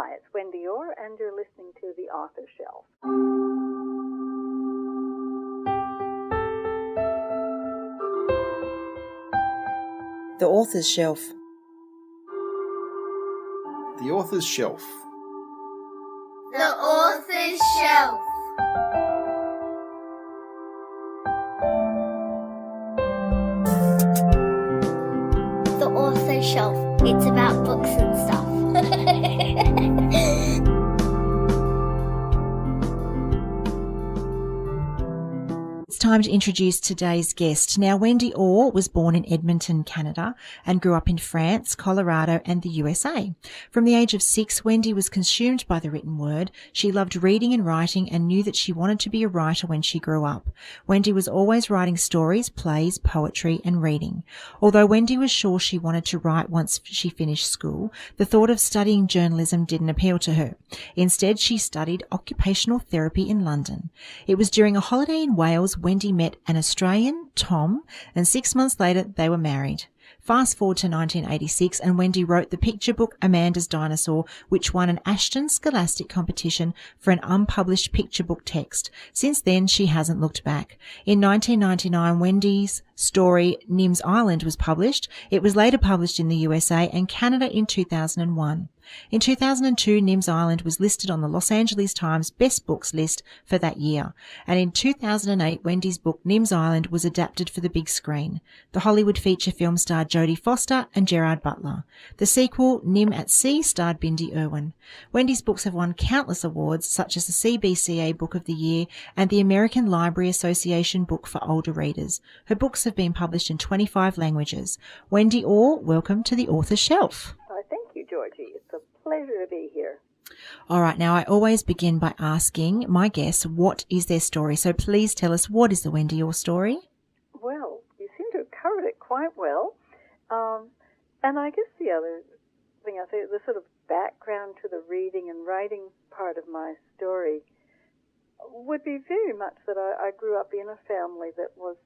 Hi, it's Wendy Orr, and you're listening to The Author Shelf. The Author's Shelf. The Author's Shelf. The Author's Shelf. The Author's Shelf. It's about books and stuff. It's time to introduce today's guest. Now, Wendy Orr was born in Edmonton, Canada, and grew up in France, Colorado, and the USA. From the age of 6, Wendy was consumed by the written word. She loved reading and writing and knew that she wanted to be a writer when she grew up. Wendy was always writing stories, plays, poetry, and reading. Although Wendy was sure she wanted to write once she finished school, the thought of studying journalism didn't appeal to her. Instead, she studied occupational therapy in London. It was during a holiday in Wales Wendy met an Australian, Tom, and 6 months later they were married. Fast forward to 1986 and Wendy wrote the picture book Amanda's Dinosaur, which won an Ashton Scholastic competition for an unpublished picture book text. Since then, she hasn't looked back. In 1999, Wendy's story Nim's Island was published. It was later published in the USA and Canada in 2001. In 2002, Nim's Island was listed on the Los Angeles Times Best Books list for that year. And in 2008, Wendy's book Nim's Island was adapted for the big screen. The Hollywood feature film starred Jodie Foster and Gerard Butler. The sequel, Nim at Sea, starred Bindi Irwin. Wendy's books have won countless awards, such as the CBCA Book of the Year and the American Library Association Book for Older Readers. Her books have been published in 25 languages. Wendy Orr, welcome to the Author's Shelf. Thank you, Georgie. It's a pleasure to be here. All right, now I always begin by asking my guests what is their story. So please tell us, what is the Wendy Orr story? Well, you seem to have covered it quite well. And I guess the other thing I say, the sort of background to the reading and writing part of my story would be very much that I grew up in a family that was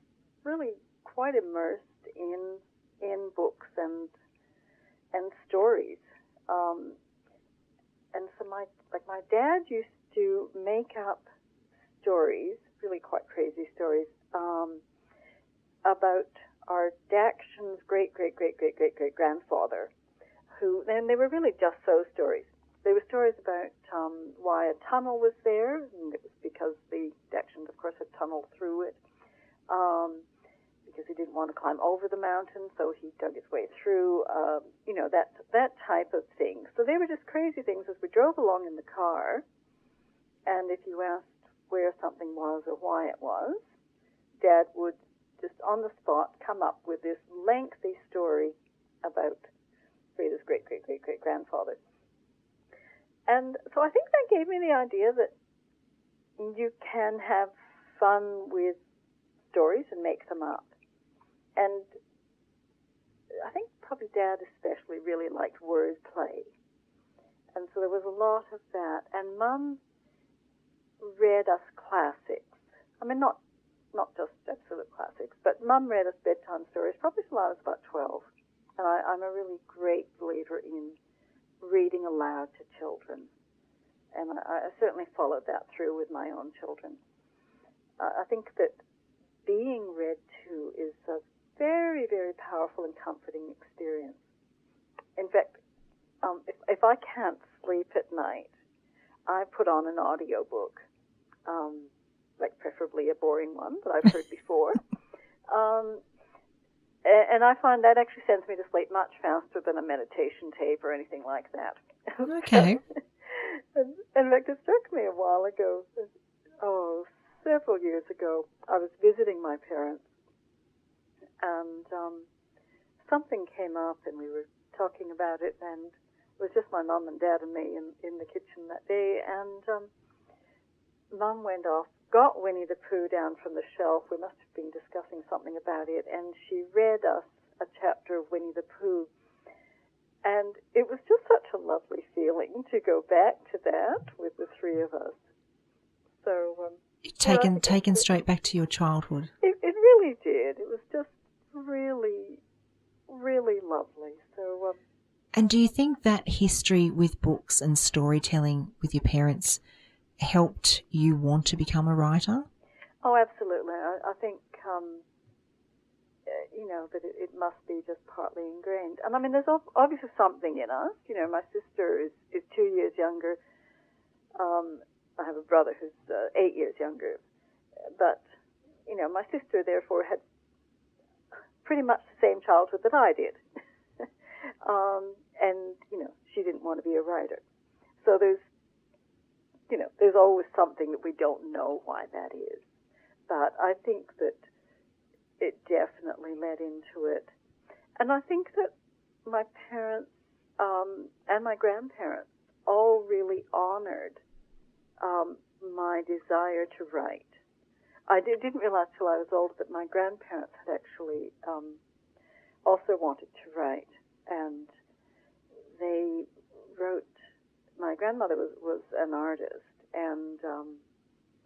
really quite immersed in books and stories. And so my dad used to make up stories, really quite crazy stories, about our Dachshund's great-great-great-great-great-great-grandfather, and they were really just so stories. They were stories about why a tunnel was there, and it was because the Dachshund, of course, had tunneled through it, because he didn't want to climb over the mountain, so he dug his way through, that type of thing. So they were just crazy things as we drove along in the car, and if you asked where something was or why it was, Dad would just on the spot come up with this lengthy story about Freda's great-great-great-great-grandfather. And so I think that gave me the idea that you can have fun with stories and make them up. And I think probably Dad especially really liked word play. And so there was a lot of that. And Mum read us classics. I mean, not just absolute classics, but Mum read us bedtime stories probably till I was about 12. And I'm a really great believer in reading aloud to children. And I certainly followed that through with my own children. I think that being read to is a very, very powerful and comforting experience. In fact, if I can't sleep at night, I put on an audio book, like preferably a boring one that I've heard before. And I find that actually sends me to sleep much faster than a meditation tape or anything like that. Okay. And in fact, it struck me a while ago, several years ago, I was visiting my parents, and something came up, and we were talking about it, and it was just my mum and Dad and me in the kitchen that day, and Mum went off, got Winnie the Pooh down from the shelf. We must have been discussing something about it, and she read us a chapter of Winnie the Pooh. And it was just such a lovely feeling to go back to that with the three of us. So taken straight back to your childhood. It really did. It was just really, really lovely. So And do you think that history with books and storytelling with your parents helped you want to become a writer? Oh, absolutely. I think, that it must be just partly ingrained. And I mean, there's obviously something in us. My sister is 2 years younger. I have a brother who's 8 years younger. But, my sister, therefore, had pretty much the same childhood that I did. And, she didn't want to be a writer. So there's always something that we don't know why that is. But I think that it definitely led into it. And I think that my parents and my grandparents all really honored my desire to write. I didn't realize till I was older that my grandparents had actually also wanted to write. And they wrote, my grandmother was an artist, and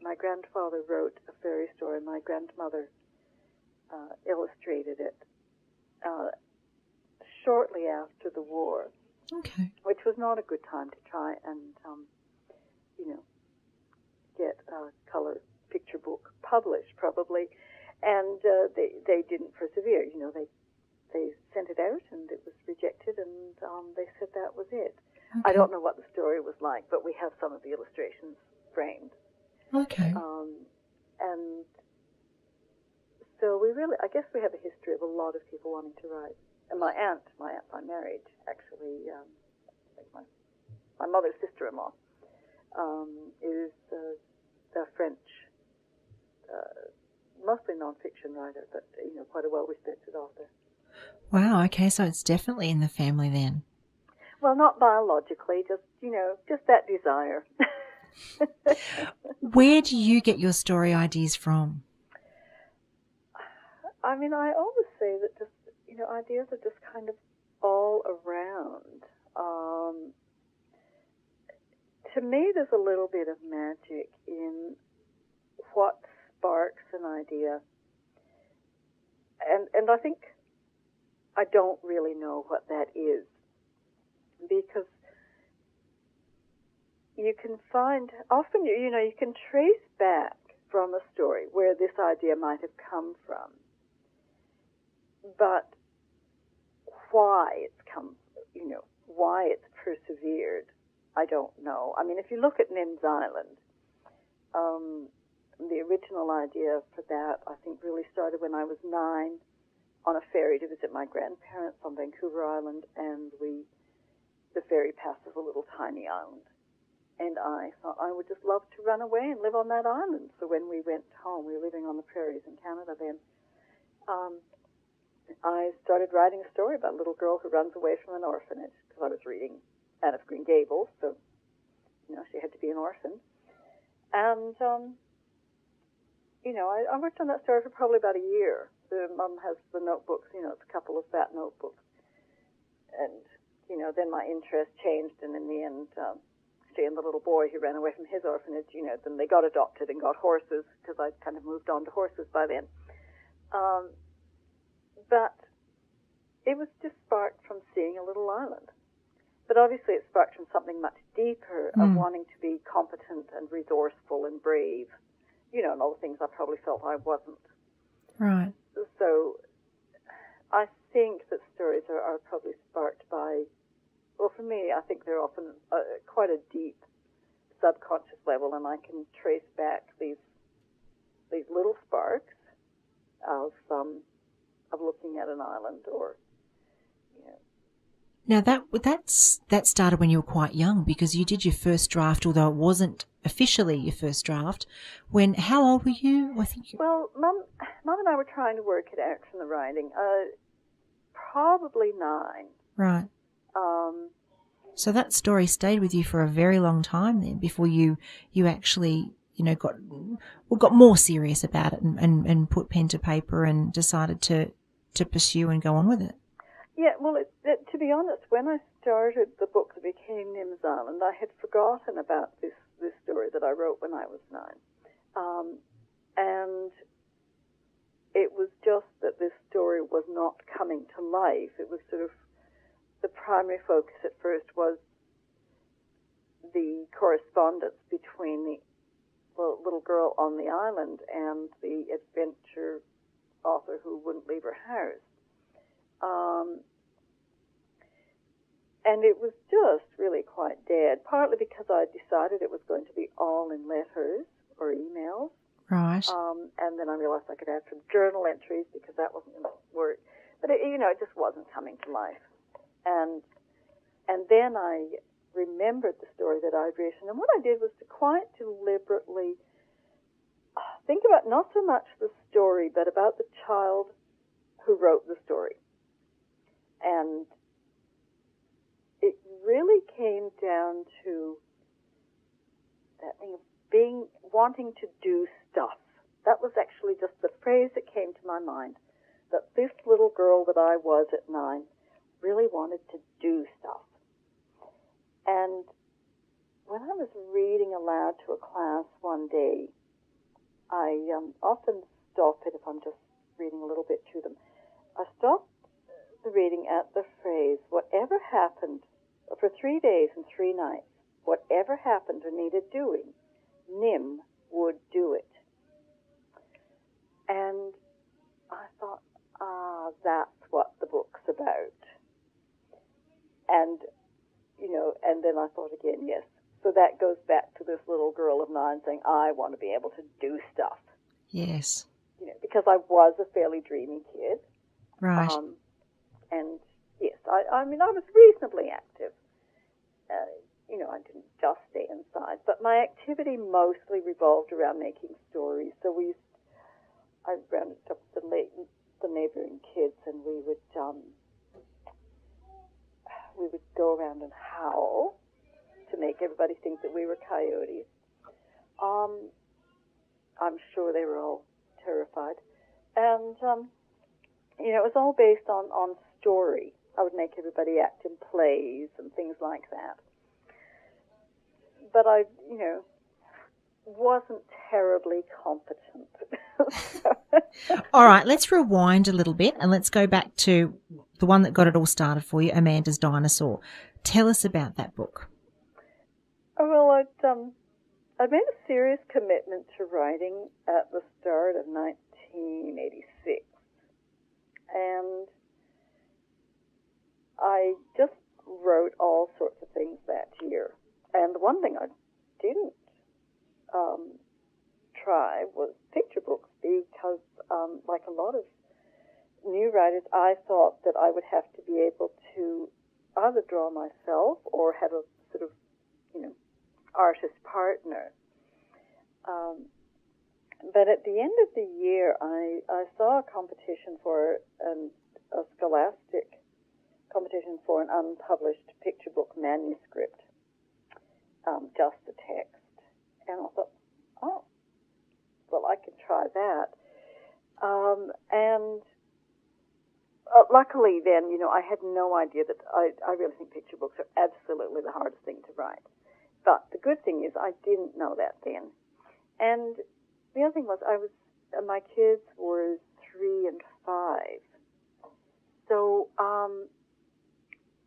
my grandfather wrote a fairy story. My grandmother illustrated it shortly after the war, Okay. which was not a good time to try and, get a color picture book published, probably. And they didn't persevere. They sent it out, and it was rejected, and they said that was it. Okay. I don't know what the story was like, but we have some of the illustrations framed. Okay. And so I guess we have a history of a lot of people wanting to write. And my aunt by marriage, actually, my mother's sister-in-law, is a French, mostly non-fiction writer, but, quite a well-respected author. Wow, okay, so it's definitely in the family then. Well, not biologically, just that desire. Where do you get your story ideas from? I mean, I always say that just, ideas are just kind of all around. To me, there's a little bit of magic in what sparks an idea. And I think I don't really know what that is, because you can find, often, you can trace back from a story where this idea might have come from. But why it's come, why it's persevered, I don't know. I mean, if you look at Nim's Island, the original idea for that, I think, really started when I was 9 on a ferry to visit my grandparents on Vancouver Island, and the ferry passes a little tiny island. And I thought I would just love to run away and live on that island. So when we went home, we were living on the prairies in Canada then, I started writing a story about a little girl who runs away from an orphanage, because I was reading Anne of Green Gables, so, she had to be an orphan. And, I worked on that story for probably about a year. The Mum has the notebooks, it's a couple of fat notebooks. And, then my interest changed, and in the end, she and the little boy who ran away from his orphanage, then they got adopted and got horses, because I'd kind of moved on to horses by then. But it was just sparked from seeing a little island. But obviously it sparked from something much deeper of wanting to be competent and resourceful and brave, and all the things I probably felt I wasn't. Right. So I think that stories are probably sparked by, well, for me, I think they're often quite a deep subconscious level, and I can trace back these little sparks of looking at an island, or Now that started when you were quite young, because you did your first draft, although it wasn't officially your first draft. How old were you? I think. Well, Mum and I were trying to work it out from the writing. Probably 9. Right. So that story stayed with you for a very long time then, before you actually got more serious about it and put pen to paper and decided to pursue and go on with it. Yeah, well, to be honest, when I started the book that became Nim's Island, I had forgotten about this story that I wrote when I was 9. And it was just that this story was not coming to life. It was sort of the primary focus at first was the correspondence between the little girl on the island and the adventure author who wouldn't leave her house. And it was just really quite dead, partly because I decided it was going to be all in letters or emails. Right. And then I realized I could add some journal entries because that wasn't going to work. But, it just wasn't coming to life. And then I remembered the story that I'd written. And what I did was to quite deliberately think about not so much the story, but about the child who wrote the story. And it really came down to that thing of wanting to do stuff. That was actually just the phrase that came to my mind, that this little girl that I was at 9 really wanted to do stuff. And when I was reading aloud to a class one day, I often stop it if I'm just reading a little bit to them. I stopped the reading at the phrase, whatever happened, for 3 days and 3 nights, whatever happened or needed doing, Nim would do it. And I thought, that's what the book's about. And, and then I thought again, yes. So that goes back to this little girl of 9 saying, I want to be able to do stuff. Yes. Because I was a fairly dreamy kid. Right. And yes, I was reasonably active. I didn't just stay inside, but my activity mostly revolved around making stories. So I rounded up the neighboring kids, and we would go around and howl to make everybody think that we were coyotes. I'm sure they were all terrified, and it was all based on story. I would make everybody act in plays and things like that. But I, wasn't terribly competent. All right, let's rewind a little bit and let's go back to the one that got it all started for you, Amanda's Dinosaur. Tell us about that book. Well, I made a serious commitment to writing at the start of 1986. And I just wrote all sorts of things that year. And the one thing I didn't try was picture books because, like a lot of new writers, I thought that I would have to be able to either draw myself or have a sort of, artist partner. But at the end of the year, I saw a competition for a scholastic competition for an unpublished picture book manuscript, just the text. And I thought, oh, well, I could try that. And luckily then, I had no idea that I really think picture books are absolutely the hardest thing to write. But the good thing is I didn't know that then. And the other thing was my kids were 3 and 5. So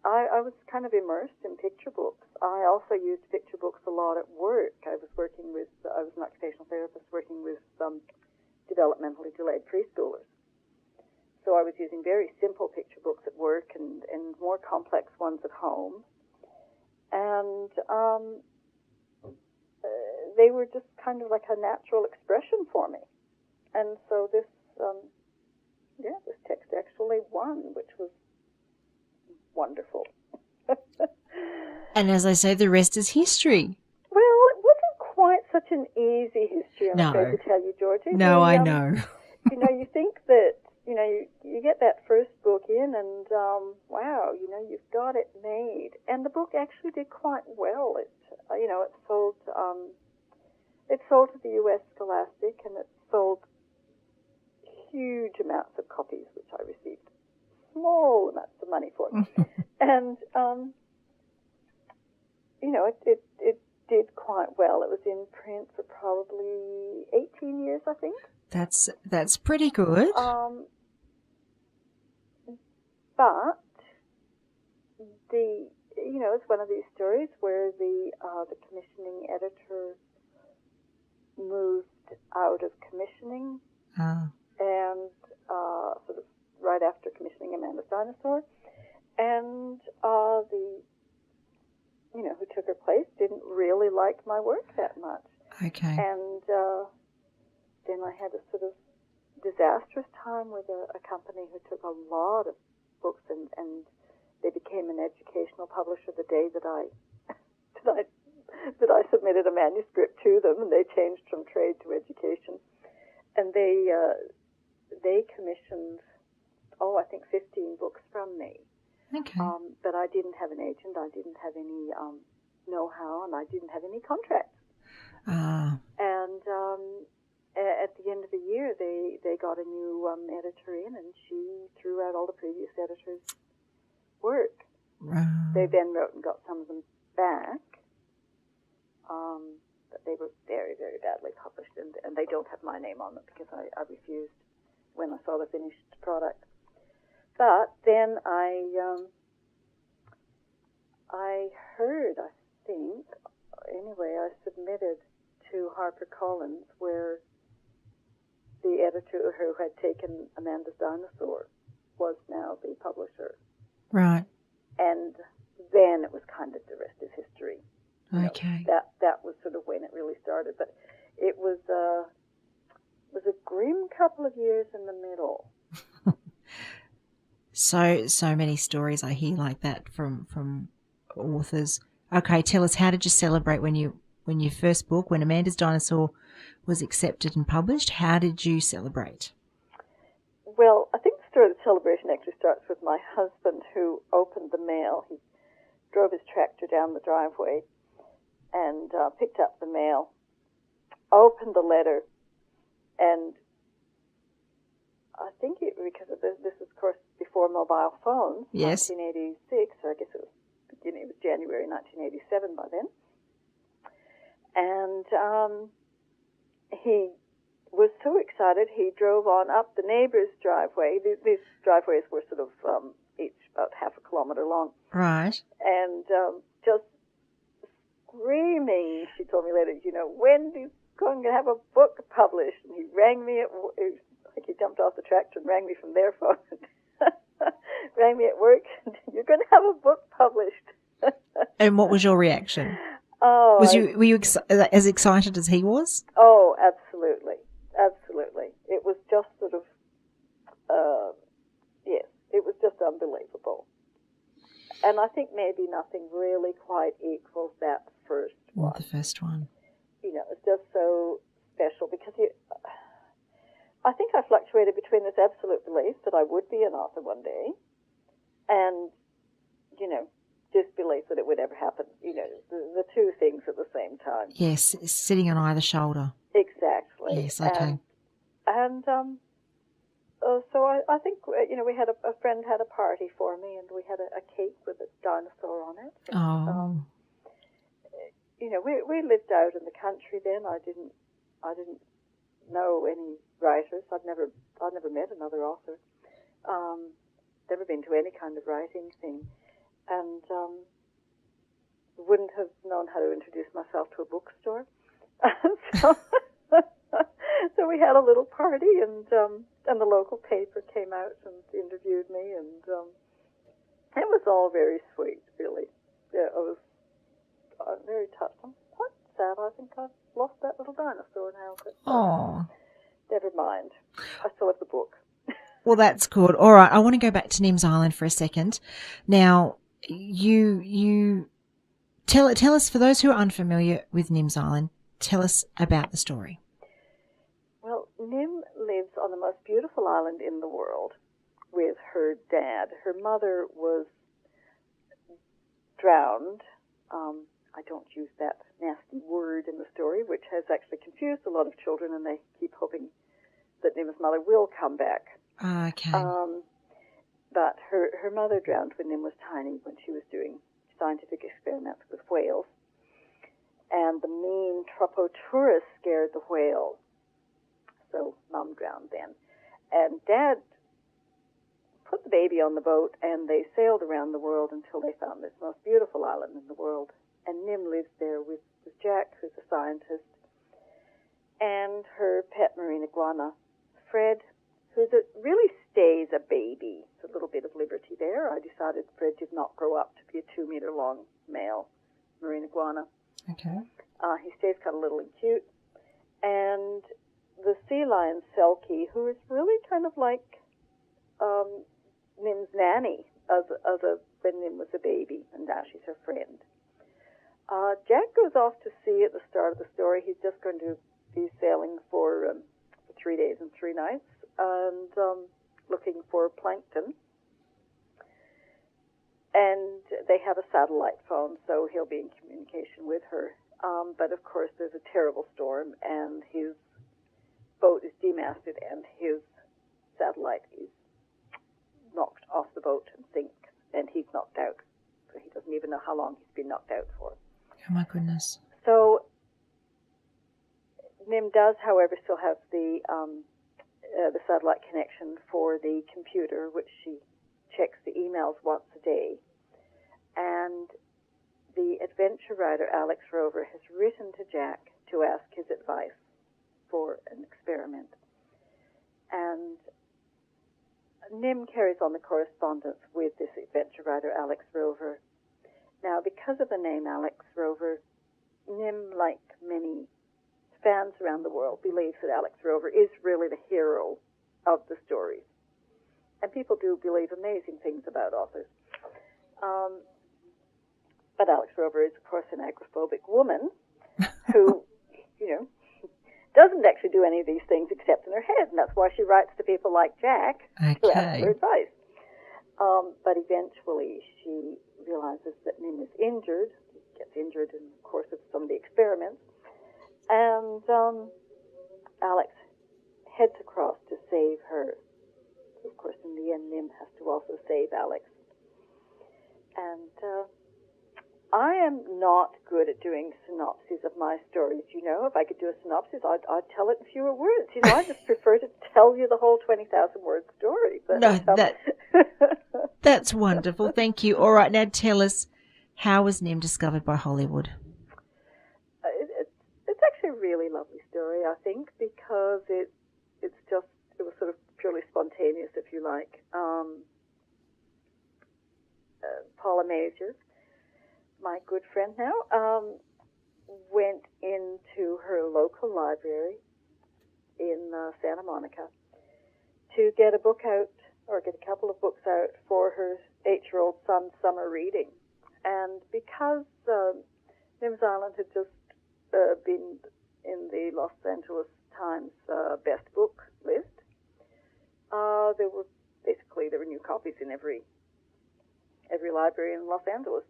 I was kind of immersed in picture books. I also used picture books a lot at work. I was an occupational therapist working with developmentally delayed preschoolers. So I was using very simple picture books at work and more complex ones at home. And they were just kind of like a natural expression for me. And so this text actually won, which was wonderful. And as I say, the rest is history. Well, it wasn't quite such an easy history, I'm afraid to tell you, Georgie. No, I know. You think that, you get that first book in and, wow, you've got it made. And the book actually did quite well. It sold to the U.S. Scholastic, and it sold huge amounts of copies, which I received small amounts of money for. And, it did quite well. It was in print for probably 18 years, I think. That's pretty good. But it's one of these stories where the commissioning editor moved out of commissioning, and sort of right after commissioning Amanda's Dinosaur, and the who took her place didn't really like my work that much. Okay. And then I had a sort of disastrous time with a company who took a lot of books, and they became an educational publisher the day that I submitted a manuscript to them, and they changed from trade to education. And they commissioned, I think 15 books from me. Okay. But I didn't have an agent, I didn't have any know-how, and I didn't have any contracts. And at the end of the year, they got a new editor in, and she threw out all the previous editors' work. They then wrote and got some of them back, but they were very, very badly published, and they don't have my name on them because I refused when I saw the finished product. But then I heard, I think, anyway, I submitted to HarperCollins, where the editor who had taken Amanda's Dinosaur was now the publisher. Right. And then it was kind of the rest is history. Okay. That was sort of when it really started. But it was a grim couple of years in the middle. So many stories I hear like that from authors. Okay, tell us, how did you celebrate when your first book, when Amanda's Dinosaur was accepted and published? How did you celebrate? Well, I think the story of the celebration actually starts with my husband, who opened the mail. He drove his tractor down the driveway and picked up the mail, opened the letter, and I think because of this is, of course, before mobile phones, yes. 1986, or I guess it was January 1987 by then. And he was so excited, he drove on up the neighbor's driveway. These driveways were sort of each about half a kilometer long. Right. And just screaming, she told me later, Wendy's going to have a book published. And he rang me he jumped off the tractor and rang me from their phone. Rang me at work. You're going to have a book published. And what was your reaction? Oh, were you as excited as he was? Oh, absolutely, absolutely. It was just sort of, yes, it was just unbelievable. And I think maybe nothing really quite equals that first one. The first one. It's just so special because I think I fluctuated between this absolute belief that I would be an author one day and, disbelief that it would ever happen. The two things at the same time. Yes, sitting on either shoulder. Exactly. Yes, okay. And so I think, we had a friend had a party for me, and we had a cake with a dinosaur on it. And, we lived out in the country then. I didn't know any writers. I'd never met another author. Never been to any kind of writing thing, and wouldn't have known how to introduce myself to a bookstore. So we had a little party, and the local paper came out and interviewed me, and it was all very sweet, really. Yeah, I was very touched. I'm quite sad. I think I've lost that little dinosaur now. But, never mind. I still have the book. Well, that's good. All right, I want to go back to Nims Island for a second. Now, you tell us, for those who are unfamiliar with Nims Island, tell us about the story. Well, Nim lives on the most beautiful island in the world with her dad. Her mother was drowned. I don't use that nasty word in the story, which has actually confused a lot of children, and they keep hoping that Nim's mother will come back. Okay. But her mother drowned when Nim was tiny, when she was doing scientific experiments with whales. And the mean Trophoturus scared the whale. So Mom drowned then. And Dad put the baby on the boat, and they sailed around the world until they found this most beautiful island in the world. And Nim lives there with Jack, who's a scientist, and her pet marine iguana, Fred, really stays a baby. It's a little bit of liberty there. I decided Fred did not grow up to be a 2-meter-long male marine iguana. Okay. He stays kind of little and cute. And the sea lion, Selkie, who is really kind of like Nim's nanny when Nim was a baby, and now she's her friend. Jack goes off to sea at the start of the story. He's just going to be sailing for 3 days and 3 nights and looking for plankton. And they have a satellite phone, so he'll be in communication with her. But of course, there's a terrible storm, and his boat is demasted, and his satellite is knocked off the boat and sinks, and he's knocked out. So he doesn't even know how long he's been knocked out for. Oh, my goodness. So Nim does, however, still have the satellite connection for the computer, which she checks the emails once a day. And the adventure writer, Alex Rover, has written to Jack to ask his advice for an experiment. And Nim carries on the correspondence with this adventure writer, Alex Rover. Now, because of the name Alex Rover, Nim, like many fans around the world, believes that Alex Rover is really the hero of the stories. And people do believe amazing things about authors. But Alex Rover is, of course, an agoraphobic woman who, doesn't actually do any of these things except in her head, and that's why she writes to people like Jack to ask for advice. But eventually she realizes that Nim is injured, gets injured in the course of some of the experiments, and Alex heads across to save her. Of course, in the end, Nim has to also save Alex. And I am not good at doing synopses of my stories. If I could do a synopsis, I'd tell it in fewer words. I just prefer to tell you the whole 20,000-word story. But, that's wonderful. Thank you. All right, now tell us, how was Nim discovered by Hollywood? It's actually a really lovely story, I think, because it was sort of purely spontaneous, if you like. Paula Major, my good friend now, went into her local library in Santa Monica to get a book out, or get a couple of books out for her 8-year-old son's summer reading. And because Nim's Island had just been in the Los Angeles Times best book list, there were new copies in every library in Los Angeles.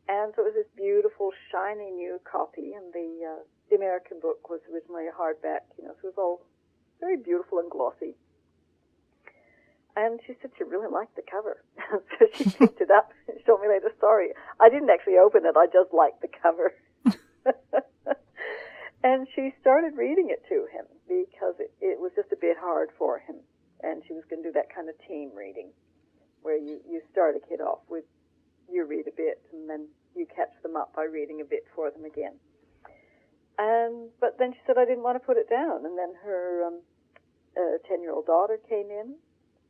And so it was this beautiful, shiny new copy, and the American book was originally a hardback, so it was all very beautiful and glossy. And she said she really liked the cover. So she picked it up and showed me later. Sorry, I didn't actually open it, I just liked the cover. And she started reading it to him because it was just a bit hard for him. And she was going to do that kind of team reading where you start a kid off with, you read a bit, and then you catch them up by reading a bit for them again. But then she said, I didn't want to put it down. And then her 10-year-old daughter came in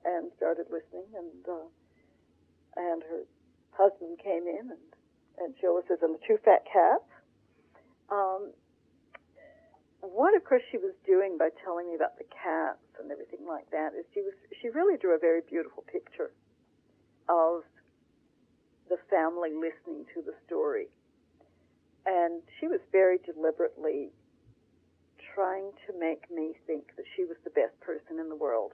and started listening, and her husband came in, and she always says, and the 2 fat cats. What, of course, she was doing by telling me about the cats and everything like that is she really drew a very beautiful picture of the family listening to the story. And she was very deliberately trying to make me think that she was the best person in the world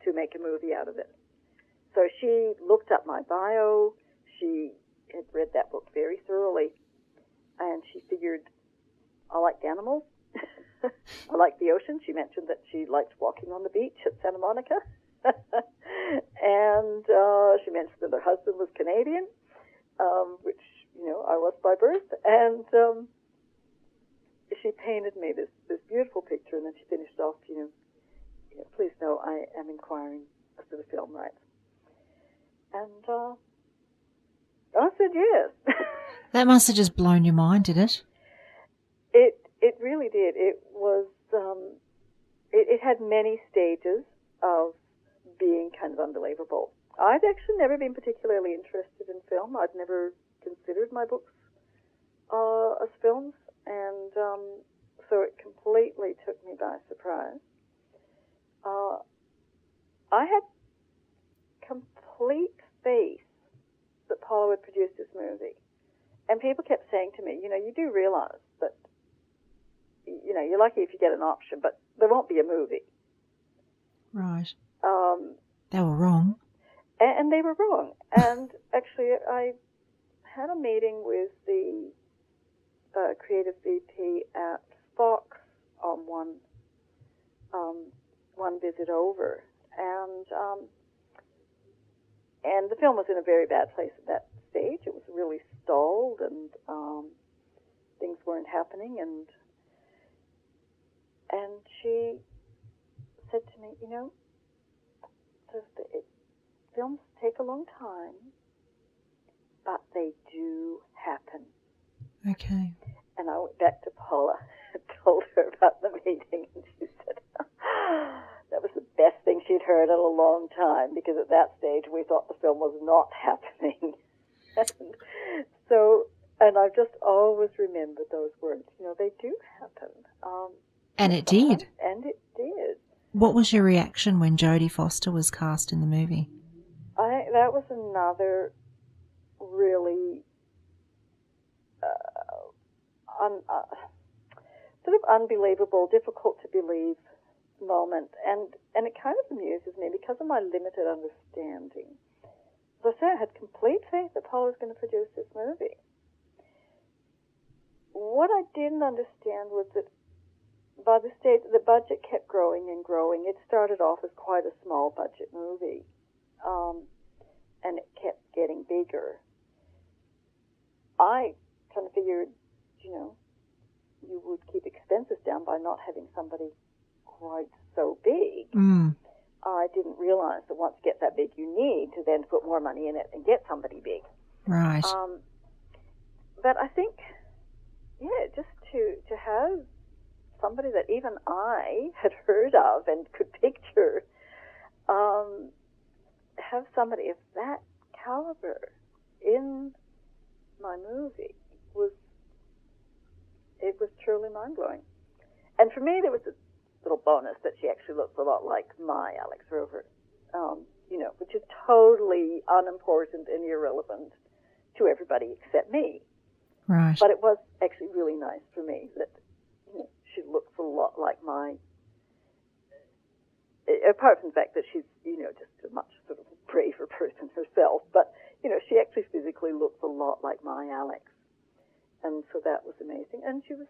to make a movie out of it. So she looked up my bio. She had read that book very thoroughly. And she figured, I liked animals. I liked the ocean. She mentioned that she liked walking on the beach at Santa Monica. And she mentioned that her husband was Canadian, which, I was by birth. And she painted me this beautiful picture, and then she finished off, please know I am inquiring for the film rights. And I said yes. That must have just blown your mind, did it? It really did. It was, it had many stages of being kind of unbelievable. I'd actually never been particularly interested in film. I'd never considered my books as films, and so it completely took me by surprise. I had complete faith that Paula would produce this movie. And people kept saying to me, you do realize that, you're lucky if you get an option, but there won't be a movie. Right. They were wrong. And they were wrong. And actually, I had a meeting with the creative VP at Fox on one visit over, and the film was in a very bad place at that stage. It was really stalled, and things weren't happening. And she said to me, films take a long time, but they do happen. Okay. And I went back to Paula and told her about the meeting, and she said that was the best thing she'd heard in a long time, because at that stage we thought the film was not happening. And I've just always remembered those words. They do happen. And it did. And it did. What was your reaction when Jodie Foster was cast in the movie? That was another really sort of unbelievable, difficult to believe moment, and it kind of amuses me because of my limited understanding. As I say, I had complete faith that Paula was going to produce this movie. What I didn't understand was that by the stage, the budget kept growing and growing. It started off as quite a small budget movie, and it kept getting bigger. I kind of figured, you would keep expenses down by not having somebody quite so big. Mm. I didn't realize that once you get that big, you need to then put more money in it and get somebody big. Right. But I think, just to have somebody that even I had heard of and could picture, have somebody of that caliber in my movie was truly mind-blowing. And for me, there was a little bonus that she actually looks a lot like my Alex Rover, which is totally unimportant and irrelevant to everybody except me. Right. But it was actually really nice for me that she looks a lot like my, apart from the fact that she's, just a much sort of braver person herself, but, she actually physically looks a lot like my Alex. And so that was amazing. And she was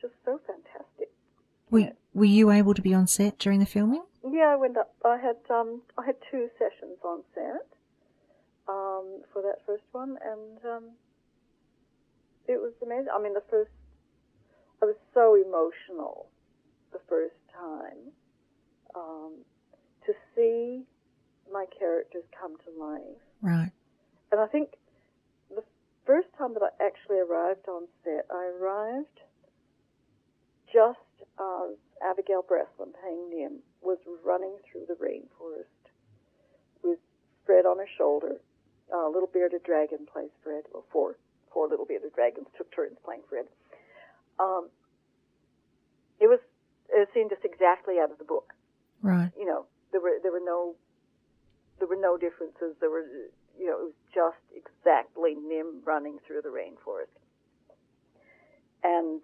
just so fantastic. Were you able to be on set during the filming? Yeah, I went up. I had 2 sessions on set for that first one, and it was amazing. I mean, I was so emotional the first time to see my characters come to life. Right. And I think the first time that I actually arrived on set, I arrived just as Abigail Breslin, playing Nim, was running through the rainforest with Fred on her shoulder. A little bearded dragon plays Fred. Well, four little bearded dragons took turns playing Fred. It was a scene just exactly out of the book. Right. There were no differences. There were, it was just exactly Nim running through the rainforest. And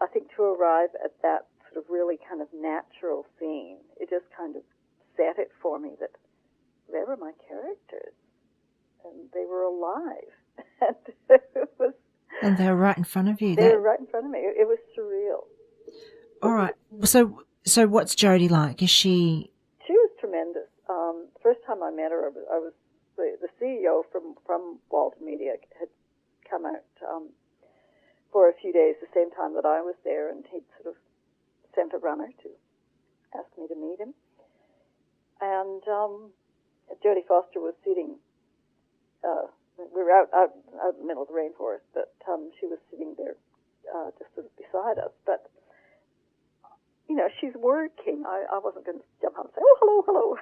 I think to arrive at that sort of really kind of natural scene, it just kind of set it for me that they were my characters, and they were alive. And they were right in front of you. They were right in front of me. It was surreal. All right. So what's Jodie like? Is she? She was tremendous. The first time I met her, I was the CEO from Walter Media had come out for a few days the same time that I was there, and he'd sort of sent a runner to ask me to meet him. And Jodie Foster was sitting, we were out in the middle of the rainforest, but she was sitting there just sort of beside us. But, you know, she's working. I wasn't going to jump up and say, oh, hello.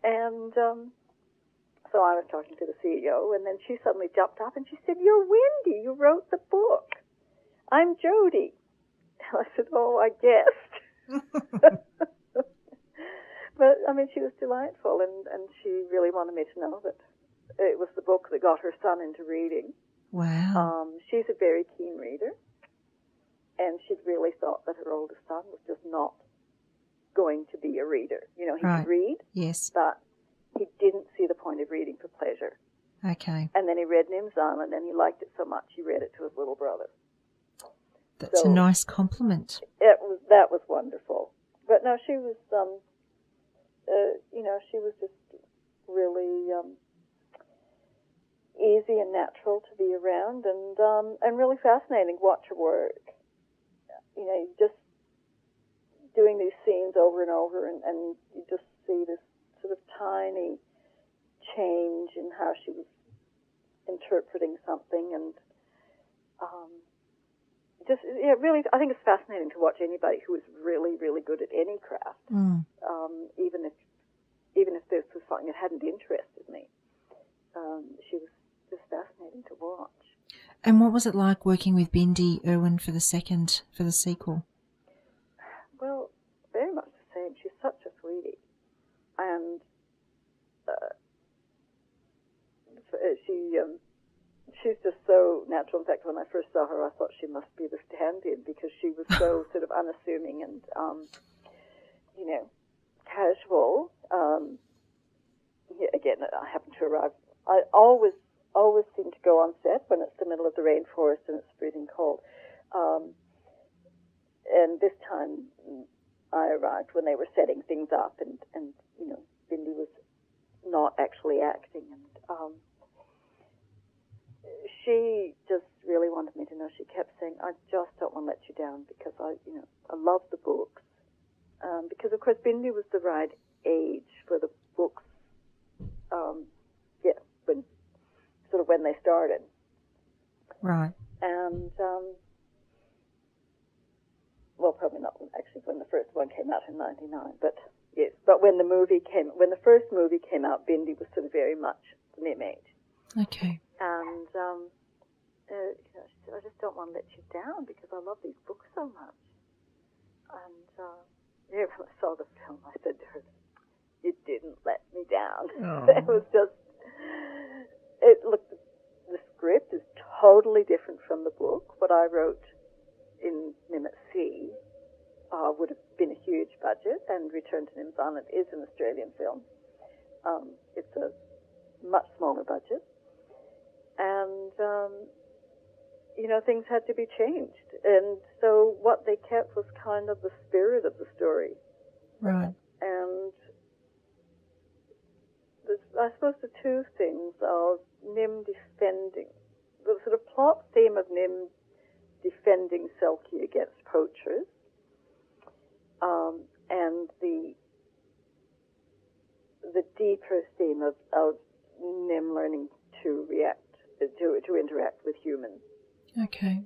And so I was talking to the CEO, and then she suddenly jumped up and she said, "You're Wendy. You wrote the book. I'm Jodie." And I said, "Oh, I guessed." But, I mean, she was delightful, and she really wanted me to know that it was the book that got her son into reading. Wow. She's a very keen reader, and she'd really thought that her oldest son was just not going to be a reader. You know, he could read, yes, but he didn't see the point of reading for pleasure. Okay. And then he read Nim's Island, and he liked it so much he read it to his little brother. That's a nice compliment. That was wonderful. But no, she was, you know, she was just really easy and natural to be around, and really fascinating to watch her work. You know, just doing these scenes over and over, and you just see this sort of tiny change in how she was interpreting something, and just, yeah, really, I think it's fascinating to watch anybody who is really, really good at any craft, even if this was something that hadn't interested me. She was just fascinating to watch. And what was it like working with Bindi Irwin for the sequel? Well, very much the same. She's such a sweetie, and she's just so natural. In fact, when I first saw her, I thought she must be the stand-in because she was so sort of unassuming and, you know, casual. Again, I happened to arrive. I always seem to go on set when it's the middle of the rainforest and it's freezing cold. And this time I arrived when they were setting things up, and you know, Bindi was not actually acting, and she just really wanted me to know. She kept saying, "I just don't want to let you down because I love the books." Because of course Bindi was the right age for the books. When they started, right? And well, probably not actually when the first one came out in '99, but yes. But when the first movie came out, Bindi was sort of very much the Nim age. Okay. And she said, "I just don't want to let you down because I love these books so much." And when I saw the film, I said to her, "You didn't let me down." Oh. It was just. The script is totally different from the book. What I wrote in Nim at Sea would have been a huge budget, and Return to Nim's Island is an Australian film. It's a much smaller budget, and you know, things had to be changed, and so what they kept was kind of the spirit of the story, right? And I suppose the two things are Nim defending, the sort of plot theme of Nim defending Selkie against poachers, and the deeper theme of Nim learning to interact with humans. Okay.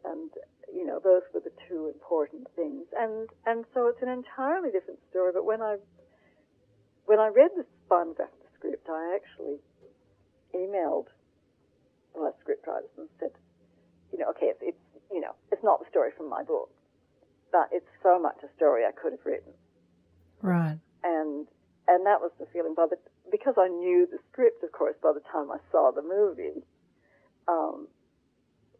And you know, those were the two important things, and so it's an entirely different story. But when I read the final draft of the script, I actually emailed my scriptwriters and said, you know, okay, it's not the story from my book, but it's so much a story I could have written. Right. And that was the feeling. Because I knew the script, of course, by the time I saw the movie,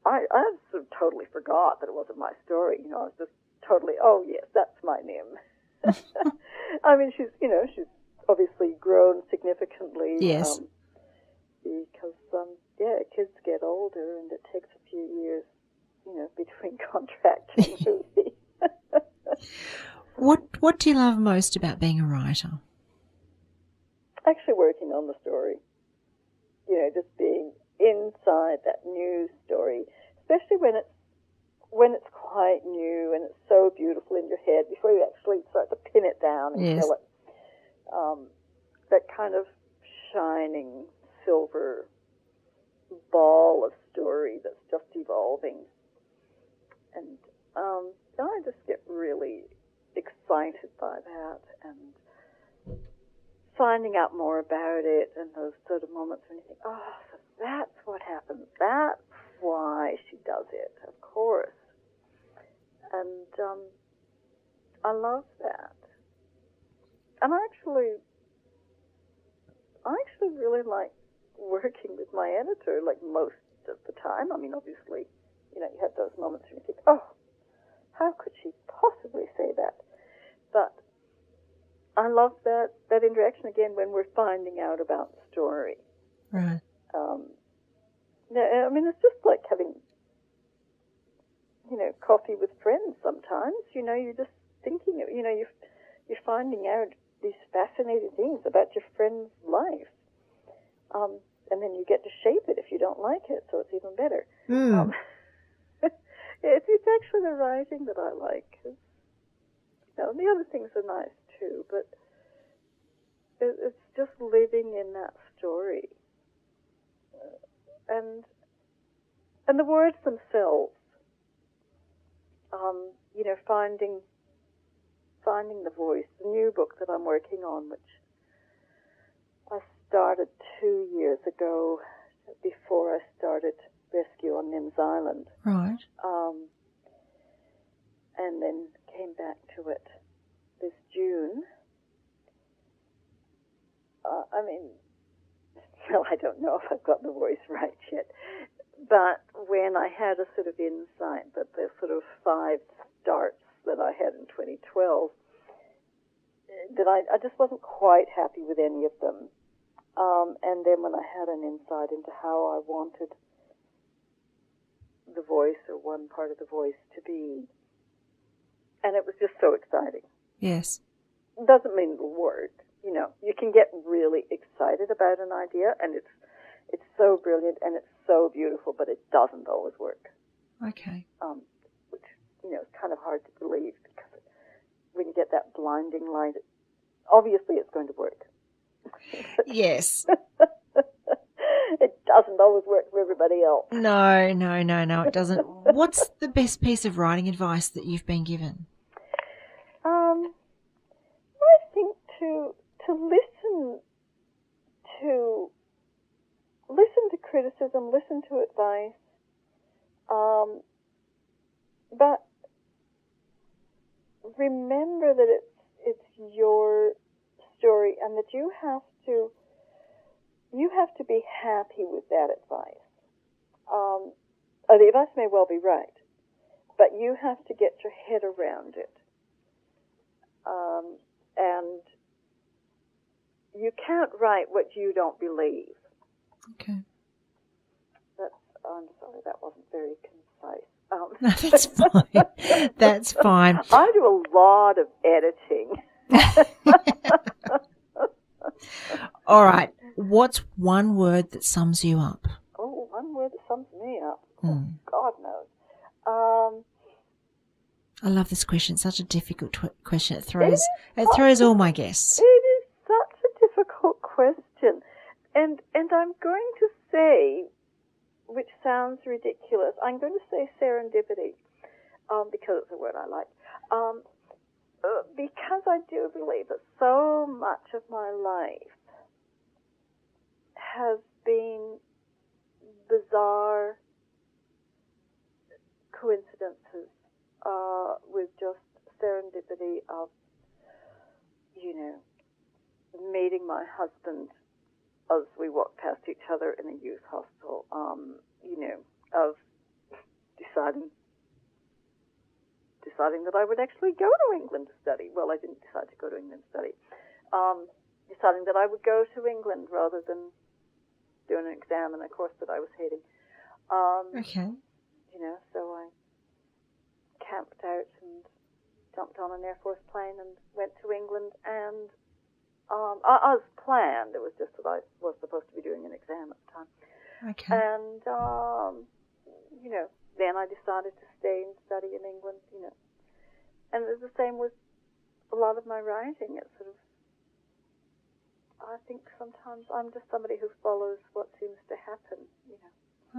I sort of totally forgot that it wasn't my story. You know, I was just totally, oh yes, that's my Nim. I mean, she's obviously grown significantly. Yes. Because, kids get older and it takes a few years, you know, between contract and movie. What do you love most about being a writer? Actually working on the story. You know, just being inside that new story, especially when it's quite new and it's so beautiful in your head before you actually start to pin it down. down and Yes. kill it. That kind of shining silver ball of story that's just evolving. And I just get really excited by that and finding out more about it and those sort of moments when you think, oh, so that's what happens. That's why she does it, of course. And I love that. And I actually really like working with my editor, like most of the time. I mean, obviously, you have those moments when you think, oh, how could she possibly say that? But I love that interaction again when we're finding out about the story. Right. I mean, it's just like having, coffee with friends sometimes. You're just thinking, you're finding out these fascinating things about your friend's life. And then you get to shape it if you don't like it, so it's even better. It's actually the writing that I like. The other things are nice too, but it's just living in that story. And the words themselves, finding the voice. The new book that I'm working on, which I started 2 years ago, before I started Rescue on Nims Island. Right. And then came back to it this June. I don't know if I've got the voice right yet, but when I had a sort of insight that the sort of 5 starts that I had in 2012, that I just wasn't quite happy with any of them. And then when I had an insight into how I wanted the voice or one part of the voice to be, and it was just so exciting. Yes. Doesn't mean it'll work. You can get really excited about an idea, and it's so brilliant and it's so beautiful, but it doesn't always work. Okay. Which is kind of hard to believe, because when you get that blinding light, obviously it's going to work. Yes. It doesn't always work for everybody else. No, it doesn't. What's the best piece of writing advice that you've been given? I think to listen to criticism, listen to advice, but remember that it's your story, and that you have to be happy with that advice. The advice may well be right, but you have to get your head around it. And you can't write what you don't believe. Okay. I'm sorry, that wasn't very concise. No, that's fine. That's fine. I do a lot of editing. All right. What's one word that sums you up? Oh, one word that sums me up. Oh, God knows. I love this question. It's such a difficult question. It throws all my guests. It is such a difficult question. And I'm going to say, which sounds ridiculous, I'm going to say serendipity, because it's a word I like. Because I do believe that so much of my life has been bizarre coincidences, with just serendipity of, meeting my husband as we walked past each other in a youth hostel, of deciding that I would actually go to England to study. Well, I didn't decide to go to England to study. Deciding that I would go to England rather than doing an exam in a course that I was hating. Okay. So I camped out and jumped on an Air Force plane and went to England, and as planned, it was just that I was supposed to be doing an exam at the time. Okay. And, then I decided to stay and study in England, And it was the same with a lot of my writing. It's sort of, I think sometimes I'm just somebody who follows what seems to happen,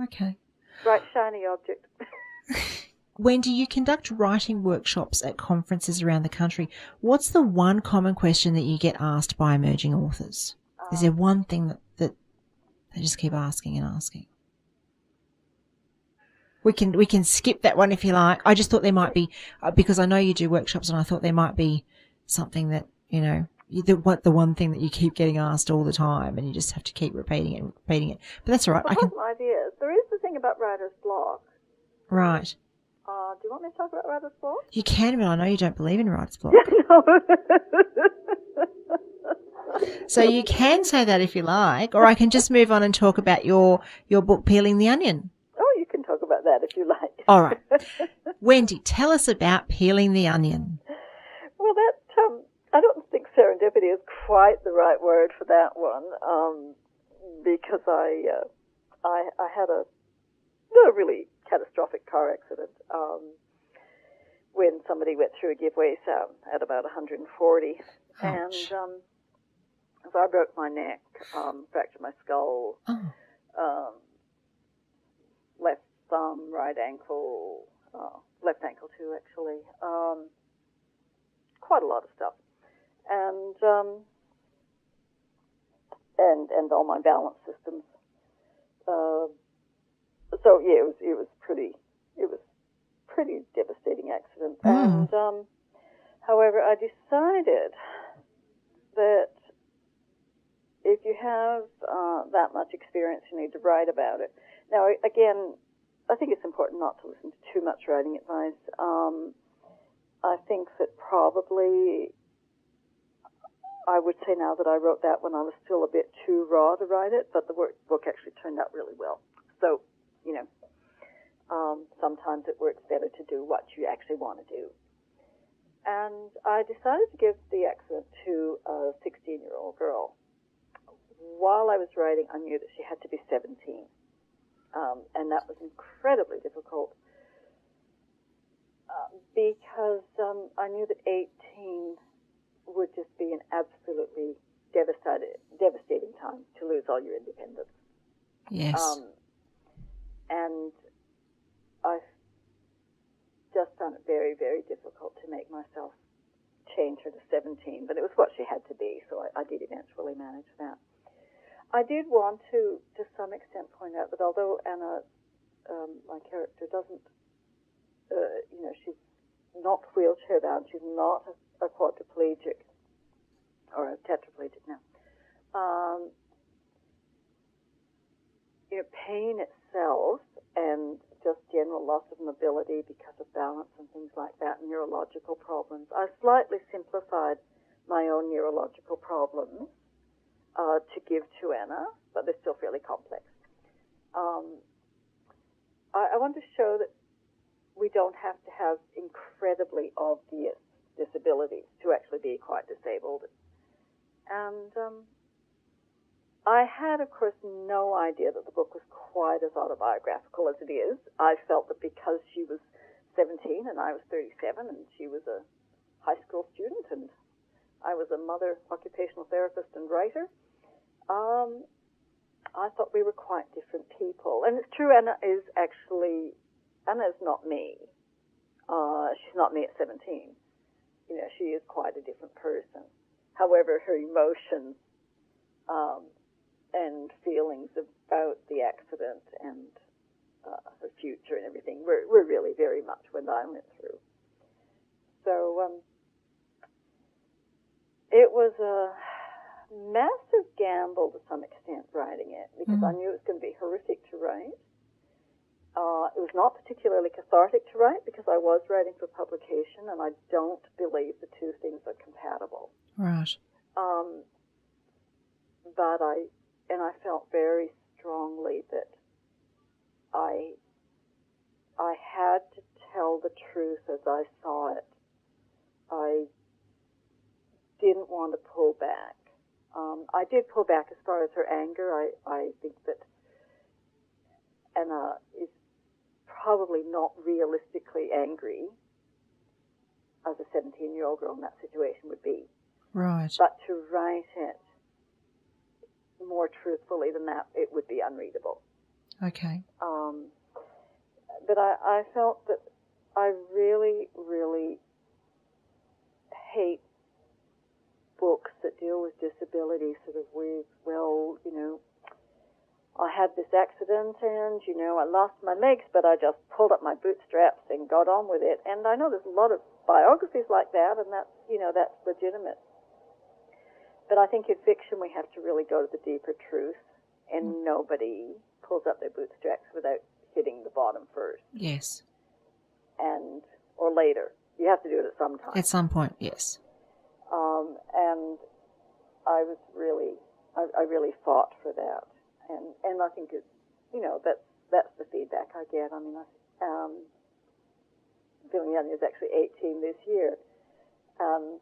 Okay. Bright, shiny object. Wendy, you conduct writing workshops at conferences around the country. What's the one common question that you get asked by emerging authors? Is there one thing that they just keep asking and asking? We can skip that one if you like. I just thought there might be, because I know you do workshops, and I thought there might be something that, the one thing that you keep getting asked all the time, and you just have to keep repeating it. But that's all right. Well, I have some ideas. There is the thing about writer's block. Right. Do you want me to talk about writer's block? You can, but I know you don't believe in writer's block. No. So you can say that if you like, or I can just move on and talk about your book, Peeling the Onion. Oh, you can talk about that if you like. All right. Wendy, tell us about Peeling the Onion. Well, I don't think serendipity is quite the right word for that one, because I had a really catastrophic car accident when somebody went through a giveaway sound at about 140. Ouch. And so I broke my neck, fractured my skull, left thumb, right ankle, left ankle too, actually. Quite a lot of stuff. And all my balance systems. So yeah, it was pretty devastating accident. And however, I decided that if you have that much experience, you need to write about it. Now, again, I think it's important not to listen to too much writing advice. I think that probably I would say now that I wrote that when I was still a bit too raw to write it, but the book actually turned out really well. So, sometimes it works better to do what you actually want to do. And I decided to give the accident to a 16-year-old girl. While I was writing, I knew that she had to be 17. And that was incredibly difficult because I knew that 18 would just be an absolutely devastating time to lose all your independence. Yes. And I just found it very, very difficult to make myself change her to 17, but it was what she had to be, so I did eventually manage that. I did want to some extent, point out that although Anna, my character, doesn't, she's not wheelchair bound, she's not a quadriplegic, or a tetraplegic now. Pain itself and just general loss of mobility because of balance and things like that, neurological problems. I slightly simplified my own neurological problems to give to Anna, but they're still fairly complex. I want to show that we don't have to have incredibly obvious disabilities to actually be quite disabled. And I had, of course, no idea that the book was quite as autobiographical as it is. I felt that because she was 17 and I was 37 and she was a high school student and I was a mother, occupational therapist, and writer, I thought we were quite different people. And it's true, Anna is not me. She's not me at 17. She is quite a different person. However, her emotions and feelings about the accident and her future and everything were really very much what I went through. So it was a massive gamble to some extent writing it, because I knew it was going to be horrific to write. It was not particularly cathartic to write because I was writing for publication, and I don't believe the two things are compatible. Right. But I felt very strongly that I had to tell the truth as I saw it. I didn't want to pull back. I did pull back as far as her anger. I think that Anna is probably not realistically angry. as a 17-year-old girl in that situation would be. Right. But to write it more truthfully than that, it would be unreadable. Okay. But I felt that I really, really hate books that deal with disability sort of with, well, you know, I had this accident and, you know, I lost my legs, but I just pulled up my bootstraps and got on with it. And I know there's a lot of biographies like that, and that's, you know, that's legitimate. But I think in fiction we have to really go to the deeper truth, and nobody pulls up their bootstraps without hitting the bottom first. Yes. Or later. You have to do it at some time. At some point, yes. And I was really, I really fought for that. And I think it's, you know, that's the feedback I get. I mean, Billy Young is actually 18 this year. And,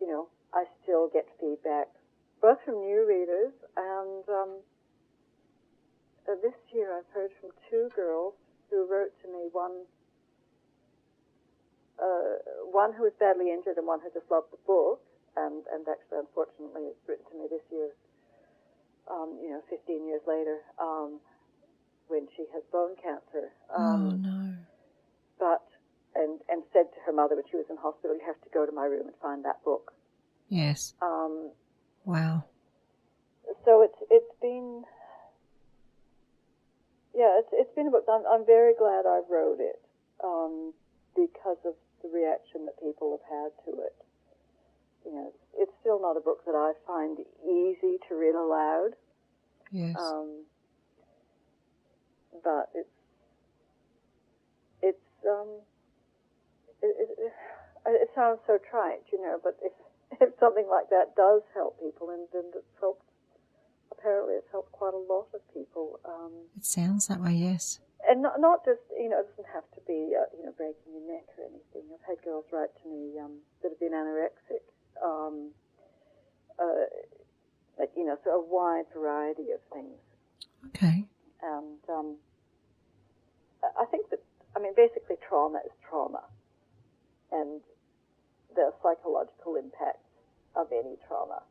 you know, I still get feedback, both from new readers and this year I've heard from two girls who wrote to me, one who was badly injured and one who just loved the book, and actually, unfortunately, it's written to me this year, you know, 15 years later, when she has bone cancer. Oh, no. But, and said to her mother when she was in hospital, you have to go to my room and find that book. Yes. Wow. So it's been, yeah, it's been a book. I'm very glad I wrote it, because of the reaction that people have had to it. You know, it's still not a book that I find easy to read aloud. Yes. But it sounds so trite, you know, but if something like that does help people, and it's helped, apparently it's helped quite a lot of people. It sounds that way, yes. And not just, you know, it doesn't have to be, you know, breaking your neck or anything. I've had girls write to me that have been anorexic, like, you know, so a wide variety of things. Okay. And I think that, I mean, basically trauma is trauma. And the psychological impacts of any trauma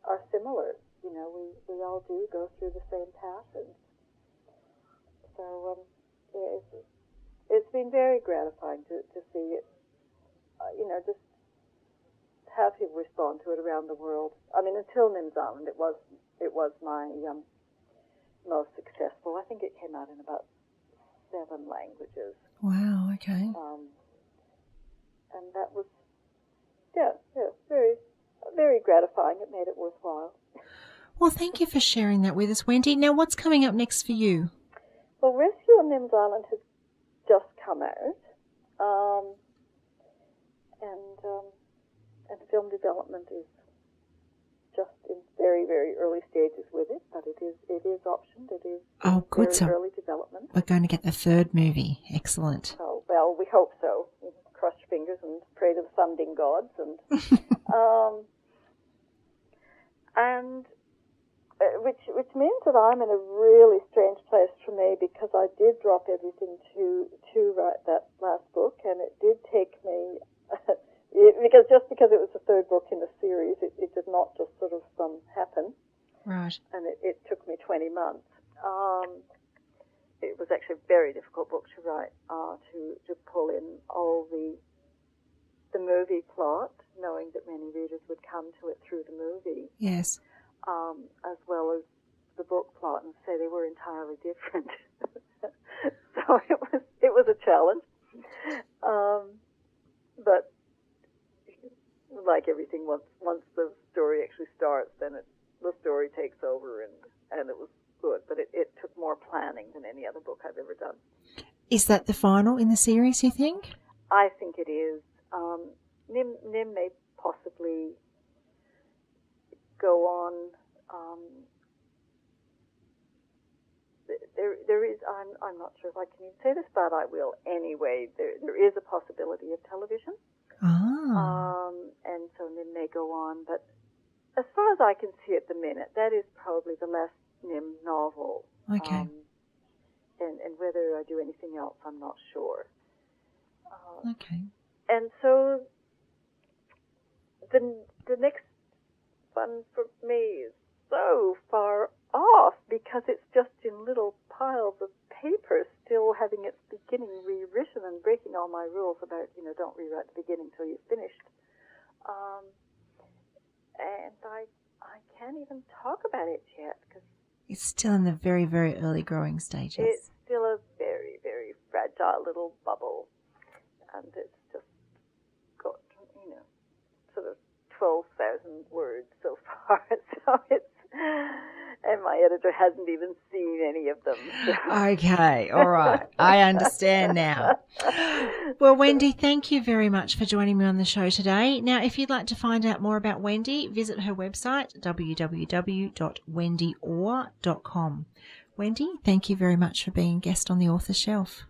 are similar. You know, we all do go through the same patterns. So it's been very gratifying to see it, you know, just have people respond to it around the world. I mean, until Nim's Island, it was my most successful. I think it came out in about 7 languages. Wow, okay. And that was, yeah, very, very gratifying. It made it worthwhile. Well, thank you for sharing that with us, Wendy. Now, what's coming up next for you? Well, Rescue on Nim's Island has just come out, and film development is just in very, very early stages with it, but it is optioned. It is good. very So early development. we're going to get the 3rd movie. Excellent. Oh, well, we hope so. Cross your fingers and pray to the funding gods, and and which means that I'm in a really strange place for me, because I did drop everything to write that last book, and it did take me because it was the 3rd book in the series, it did not just sort of happen. Right. And it took me 20 months. It was actually a very difficult book to write, to pull in all the movie plot, knowing that many readers would come to it through the movie. Yes. As well as the book plot, and say they were entirely different. So it was a challenge. But like everything, once the story actually starts, then the story takes over, and it was good. But it took more planning than any other book I've ever done. Is that the final in the series, you think? I think it is. Nim may possibly go on. There is. I'm not sure if I can even say this, but I will anyway. There is a possibility of television. Ah. And so Nim may go on, but as far as I can see at the minute, that is probably the last Nim novel. Okay. And whether I do anything else, I'm not sure. Okay. And so the next one for me is so far off because it's just in little piles of paper, still having its beginning rewritten and breaking all my rules about, don't rewrite the beginning till you've finished. And I can't even talk about it yet because it's still in the very, very early growing stages. It's still a very, very fragile little bubble, and it's just got, sort of 12,000 words so far. So and my editor hasn't even seen any of them. Okay, all right. I understand now. Well, Wendy, thank you very much for joining me on the show today. Now, if you'd like to find out more about Wendy, visit her website, www.wendyorr.com. Wendy, thank you very much for being a guest on the Author's Shelf.